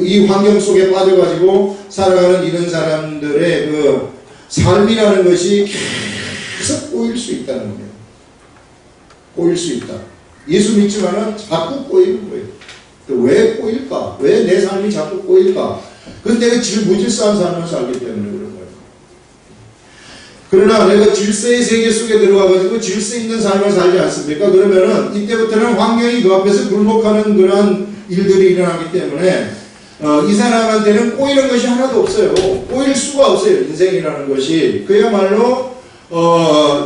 이 환경 속에 빠져가지고 살아가는 이런 사람들의 그 삶이라는 것이 계속 꼬일 수 있다는 거예요. 꼬일 수 있다. 예수 믿지만은 자꾸 꼬이는 거예요. 왜 꼬일까? 왜 내 삶이 자꾸 꼬일까? 그건 내가 무질서한 삶을 살기 때문에 그런 거예요. 그러나 내가 질서의 세계 속에 들어가가지고 질서 있는 삶을 살지 않습니까? 그러면은 이때부터는 환경이 그 앞에서 굴복하는 그런 일들이 일어나기 때문에 이 사람한테는 꼬이는 것이 하나도 없어요. 꼬일 수가 없어요. 인생이라는 것이. 그야말로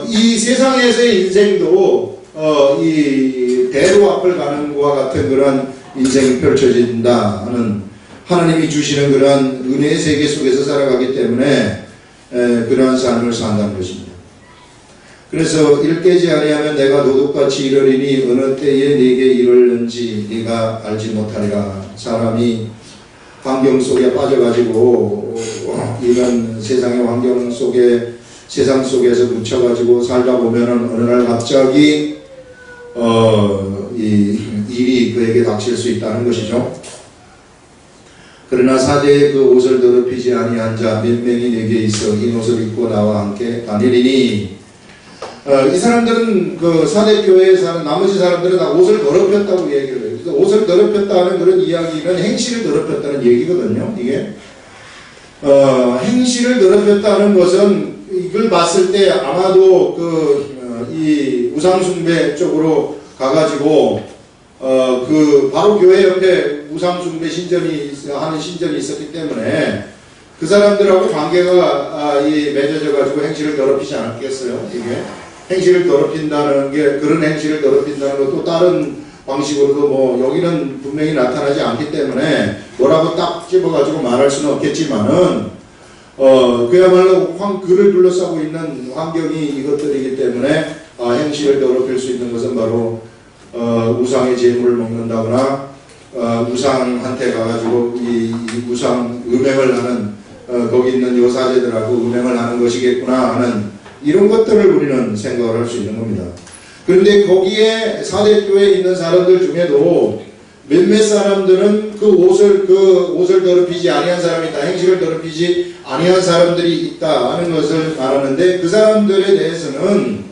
이 세상에서의 인생도 이 대로 앞을 가는 것과 같은 그런 인생이 펼쳐진다 하는 하나님이 주시는 그런 은혜의 세계 속에서 살아가기 때문에 그러한 삶을 산다는 것입니다. 그래서 일깨지 아니하면 내가 도둑같이 이르리니 어느 때에 네게 이르는지 네가 알지 못하리라. 사람이 환경 속에 빠져가지고 이런 세상의 환경 속에 세상 속에서 묻혀가지고 살다 보면은 어느 날 갑자기 이 일이 그에게 닥칠 수 있다는 것이죠. 그러나 사대의 그 옷을 더럽히지 아니한 자 몇 명이 내게 있어 흰 옷을 입고 나와 함께 다니리니 이 사람들은 그 사대교회에 사는 나머지 사람들은 다 옷을 더럽혔다고 얘기를 해요. 그래서 옷을 더럽혔다는 그런 이야기는 행실을 더럽혔다는 얘기거든요. 이게 행실을 더럽혔다는 것은 이걸 봤을 때 아마도 이 우상숭배 쪽으로 가가지고 바로 교회 옆에 우상숭배 하는 신전이 있었기 때문에 그 사람들하고 관계가 맺어져가지고 행실을 더럽히지 않았겠어요? 이게 행실을 더럽힌다는 게, 그런 행실을 더럽힌다는 것도 다른 방식으로도 뭐 여기는 분명히 나타나지 않기 때문에 뭐라고 딱 집어가지고 말할 수는 없겠지만은 그야말로 그를 둘러싸고 있는 환경이 이것들이기 때문에 행실을 더럽힐 수 있는 것은 바로 우상의 제물을 먹는다거나 우상한테 가가지고 이 우상 음행을 하는 거기 있는 요사제들하고 음행을 하는 것이겠구나 하는 이런 것들을 우리는 생각을 할 수 있는 겁니다. 그런데 거기에 사대교회에 있는 사람들 중에도 몇몇 사람들은 그 옷을 더럽히지 아니한 사람이 있다, 행실을 더럽히지 아니한 사람들이 있다 하는 것을 말하는데, 그 사람들에 대해서는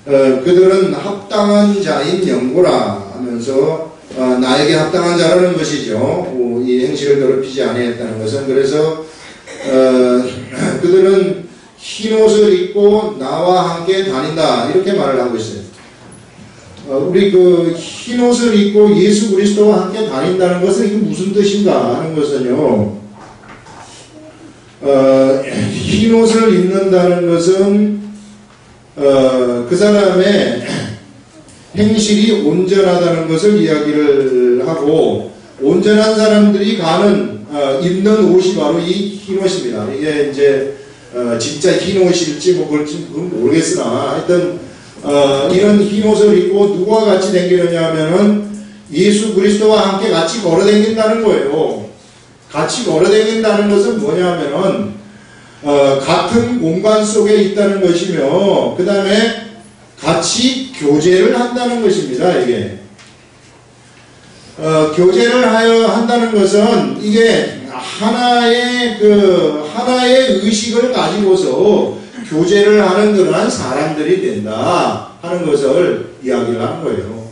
그들은 합당한 자인 영고라 하면서 나에게 합당한 자라는 것이죠. 이 행실을 더럽히지 아니했다는 것은. 그래서 그들은 흰 옷을 입고 나와 함께 다닌다 이렇게 말을 하고 있어요. 우리 흰 옷을 입고 예수 그리스도와 함께 다닌다는 것은 이게 무슨 뜻인가 하는 것은요, 흰 옷을 입는다는 것은 그 사람의 행실이 온전하다는 것을 이야기를 하고, 온전한 사람들이 입는 옷이 바로 이 흰 옷입니다. 이게 이제 진짜 흰 옷일지 그건 모르겠으나 하여튼 이런 흰 옷을 입고 누구와 같이 다니느냐 하면은 예수 그리스도와 함께 같이 걸어 다닌다는 거예요. 같이 걸어 다닌다는 것은 뭐냐 하면은 같은 공간 속에 있다는 것이며, 그 다음에 같이 교제를 한다는 것입니다. 이게 교제를 한다는 것은 이게 하나의 의식을 가지고서 교제를 하는 그러한 사람들이 된다 하는 것을 이야기를 하는 거예요.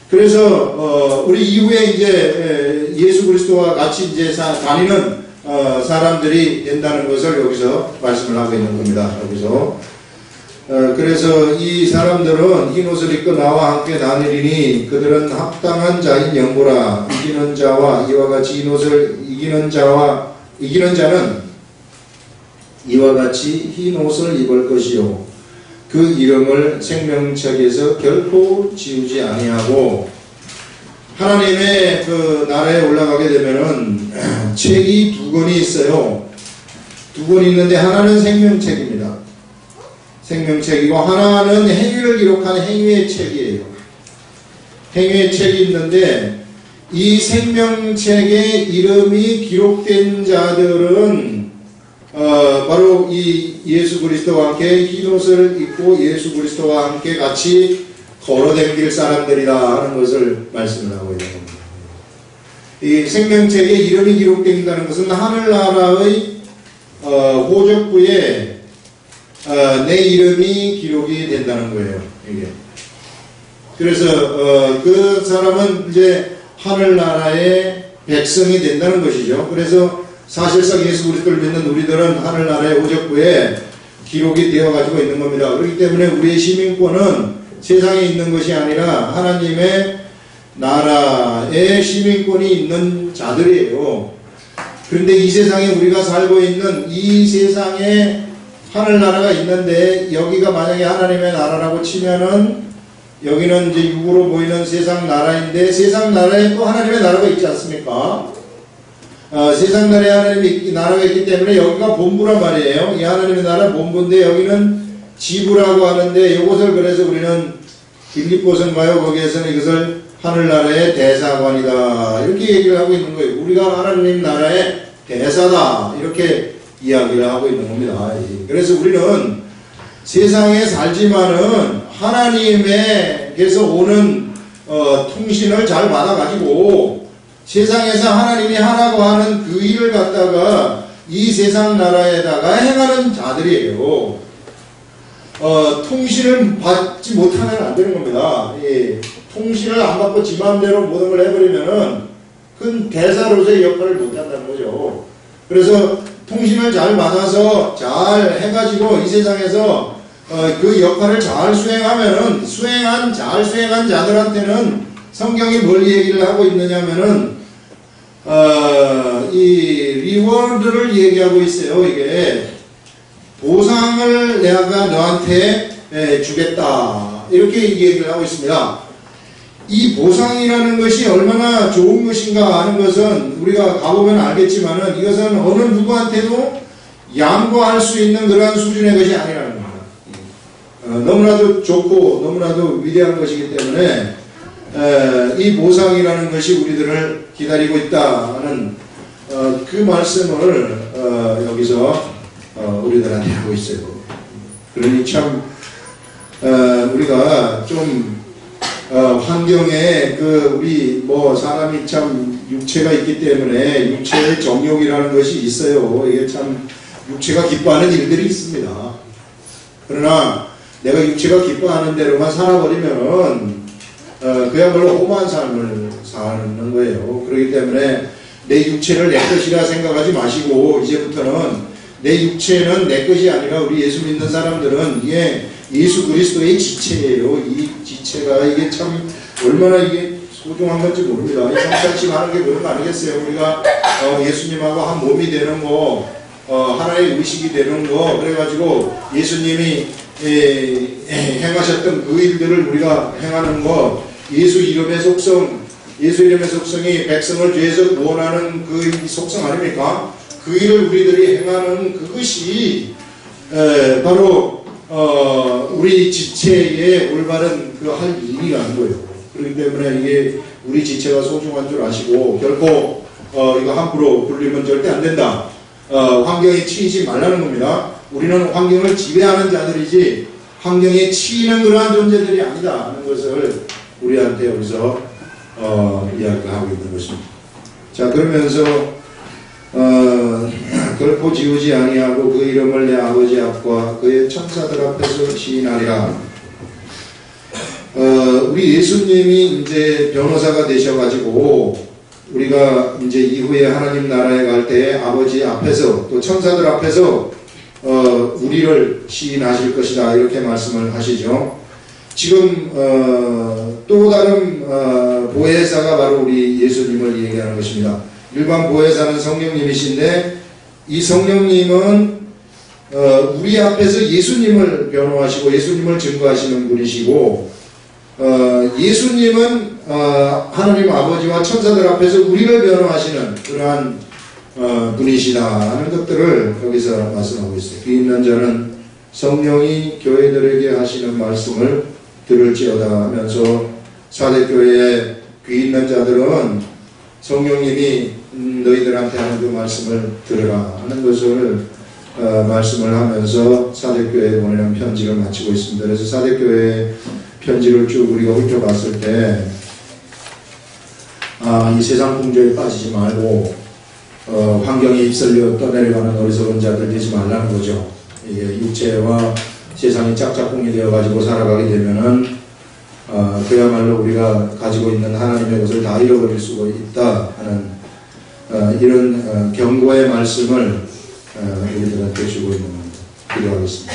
그래서 우리 이후에 이제 예수 그리스도와 같이 이제 다니는 사람들이 된다는 것을 여기서 말씀을 하고 있는 겁니다. 여기서 그래서 이 사람들은 흰 옷을 입고 나와 함께 다니리니 그들은 합당한 자인 영고라. 이기는 자와 이와 같이 흰 옷을 이기는 자는 이와 같이 흰 옷을 입을 것이요 그 이름을 생명책에서 결코 지우지 아니하고, 하나님의 그 나라에 올라가게 되면은 책이 두 권이 있어요. 두 권이 있는데 하나는 생명책입니다. 생명책이고 하나는 행위를 기록하는 행위의 책이에요. 행위의 책이 있는데 이 생명책에 이름이 기록된 자들은 바로 이 예수 그리스도와 함께 흰 옷을 입고 예수 그리스도와 함께 같이 걸어 다닐 사람들이다 하는 것을 말씀을 하고 있는 겁니다. 이 생명책에 이름이 기록된다는 것은 하늘나라의 호적부에 내 이름이 기록이 된다는 거예요. 이게. 그래서 그 사람은 이제 하늘나라의 백성이 된다는 것이죠. 그래서 사실상 예수 그리스도를 믿는 우리들은 하늘나라의 호적부에 기록이 되어 가지고 있는 겁니다. 그렇기 때문에 우리의 시민권은 세상에 있는 것이 아니라 하나님의 나라의 시민권이 있는 자들이에요. 그런데 이 세상에 우리가 살고 있는 이 세상에 하늘나라가 있는데, 여기가 만약에 하나님의 나라라고 치면은 여기는 이제 육으로 보이는 세상 나라인데, 세상 나라에 또 하나님의 나라가 있지 않습니까? 세상 나라에 하나님의 나라가 있기 때문에 여기가 본부란 말이에요. 이 하나님의 나라 본부인데 여기는 지부라고 하는데, 이것을 그래서 우리는 빌립보서인가요? 거기에서는 이것을 하늘나라의 대사관이다 이렇게 얘기를 하고 있는 거예요. 우리가 하나님 나라의 대사다 이렇게 이야기를 하고 있는 겁니다. 그래서 우리는 세상에 살지만은 하나님에게서 오는 통신을 잘 받아가지고 세상에서 하나님이 하라고 하는 그 일을 갖다가 이 세상 나라에다가 행하는 자들이에요. 통신을 받지 못하면 안 되는 겁니다. 통신을 안 받고 지 마음대로 모든 걸 해버리면은 그건 대사로서의 역할을 못한다는 거죠. 그래서 통신을 잘 받아서 잘 해가지고 이 세상에서 그 역할을 잘 수행하면은 잘 수행한 자들한테는 성경이 뭘 얘기를 하고 있느냐면은 이 리워드를 얘기하고 있어요. 이게 보상을 내가 너한테 주겠다 이렇게 얘기를 하고 있습니다. 이 보상이라는 것이 얼마나 좋은 것인가 하는 것은 우리가 가보면 알겠지만은 이것은 어느 누구한테도 양보할 수 있는 그러한 수준의 것이 아니라는 겁니다. 너무나도 좋고 너무나도 위대한 것이기 때문에 이 보상이라는 것이 우리들을 기다리고 있다는 그 말씀을 여기서 우리들한테 하고 있어요. 그러니 참 우리가 좀 환경에 우리 사람이 참 육체가 있기 때문에 육체의 정욕이라는 것이 있어요. 이게 참 육체가 기뻐하는 일들이 있습니다. 그러나 내가 육체가 기뻐하는 대로만 살아버리면 그야말로 험한 삶을 사는 거예요. 그렇기 때문에 내 육체를 내 것이라 생각하지 마시고 이제부터는 내 육체는 내 것이 아니라 우리 예수 믿는 사람들은 이게 예수 그리스도의 지체예요. 이 지체가 이게 참 얼마나 이게 소중한 건지 모릅니다. 이 성찬식 하는 게 그런 거 아니겠어요? 우리가 예수님하고 한 몸이 되는 거, 하나의 의식이 되는 거, 그래가지고 예수님이 행하셨던 그 일들을 우리가 행하는 거, 예수 이름의 속성이 백성을 죄에서 구원하는 그 속성 아닙니까? 그 일을 우리들이 행하는 그것이 바로 우리 지체의 올바른 할 일이라는 거예요. 그렇기 때문에 이게 우리 지체가 소중한 줄 아시고 결코 이거 함부로 굴리면 절대 안 된다. 환경에 치이지 말라는 겁니다. 우리는 환경을 지배하는 자들이지 환경에 치이는 그러한 존재들이 아니다 하는 것을 우리한테 여기서 이야기를 하고 있는 것입니다. 자, 그러면서 결코 지우지 아니하고 그 이름을 내 아버지 앞과 그의 천사들 앞에서 시인하리라. 우리 예수님이 이제 변호사가 되셔가지고 우리가 이제 이후에 하나님 나라에 갈 때 아버지 앞에서 또 천사들 앞에서 우리를 시인하실 것이다 이렇게 말씀을 하시죠. 지금 또 다른 보혜사가 바로 우리 예수님을 얘기하는 것입니다. 일반 보혜사는 성령님이신데 이 성령님은 우리 앞에서 예수님을 변호하시고 예수님을 증거하시는 분이시고 예수님은 하나님 아버지와 천사들 앞에서 우리를 변호하시는 그러한 분이시다 하는 것들을 여기서 말씀하고 있어요. 귀 있는 자는 성령이 교회들에게 하시는 말씀을 들을지어다 하면서 사대교회에 귀 있는 자들은 성령님이 너희들한테 하는 그 말씀을 들으라 하는 것을 말씀을 하면서 사대교회에 보내는 편지를 마치고 있습니다. 그래서 사대교회 편지를 쭉 우리가 훑어봤을 때 이 세상 풍조에 빠지지 말고 환경에 입설려 떠내려가는 어리석은 자들 되지 말라는 거죠. 이게 육체와 세상이 짝짝꿍이 되어가지고 살아가게 되면은 그야말로 우리가 가지고 있는 하나님의 것을 다 잃어버릴 수가 있다 하는 이런 경고의 말씀을 우리들한테 주고 있는 겁니다. 기도하겠습니다.